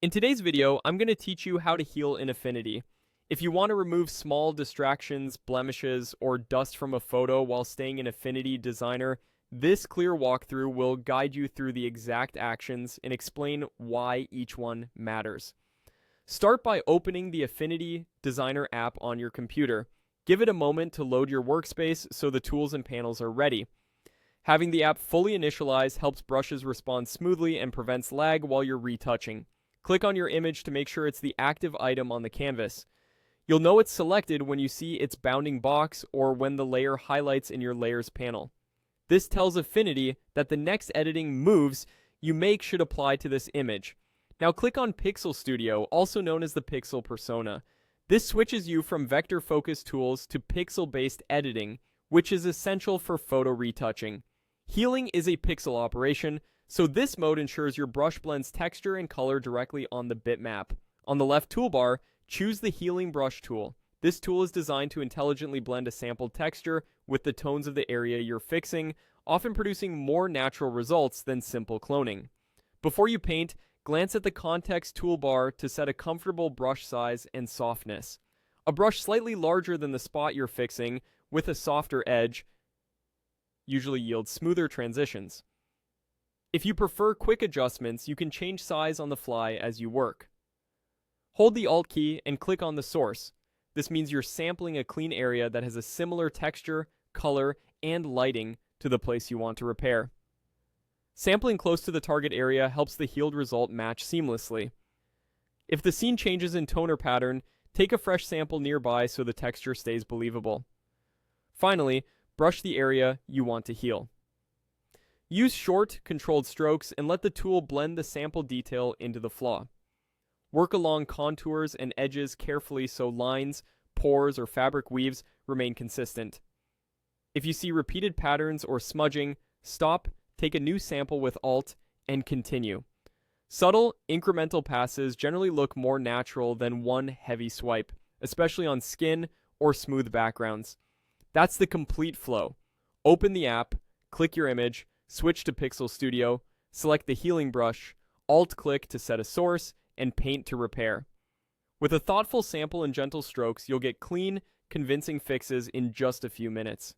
In today's video, I'm going to teach you how to heal in Affinity. If you want to remove small distractions, blemishes, or dust from a photo while staying in Affinity Designer, this clear walkthrough will guide you through the exact actions and explain why each one matters. Start by opening the Affinity Designer app on your computer. Give it a moment to load your workspace so the tools and panels are ready. Having the app fully initialized helps brushes respond smoothly and prevents lag while you're retouching. Click on your image to make sure it's the active item on the canvas. You'll know it's selected when you see its bounding box or when the layer highlights in your Layers panel. This tells Affinity that the next editing moves you make should apply to this image. Now click on Pixel Studio, also known as the Pixel Persona. This switches you from vector focus tools to pixel-based editing, which is essential for photo retouching. Healing is a pixel operation, so this mode ensures your brush blends texture and color directly on the bitmap. On the left toolbar, choose the Healing Brush tool. This tool is designed to intelligently blend a sampled texture with the tones of the area you're fixing, often producing more natural results than simple cloning. Before you paint, glance at the Context toolbar to set a comfortable brush size and softness. A brush slightly larger than the spot you're fixing, with a softer edge, usually yields smoother transitions. If you prefer quick adjustments, you can change size on the fly as you work. Hold the Alt key and click on the source. This means you're sampling a clean area that has a similar texture, color, and lighting to the place you want to repair. Sampling close to the target area helps the healed result match seamlessly. If the scene changes in tone or pattern, take a fresh sample nearby so the texture stays believable. Finally, brush the area you want to heal. Use short, controlled strokes and let the tool blend the sample detail into the flaw. Work along contours and edges carefully so lines, pores, or fabric weaves remain consistent. If you see repeated patterns or smudging, stop, take a new sample with Alt, and continue. Subtle, incremental passes generally look more natural than one heavy swipe, especially on skin or smooth backgrounds. That's the complete flow. Open the app, click your image, switch to Pixel Studio, select the healing brush, Alt-click to set a source, and paint to repair. With a thoughtful sample and gentle strokes, you'll get clean, convincing fixes in just a few minutes.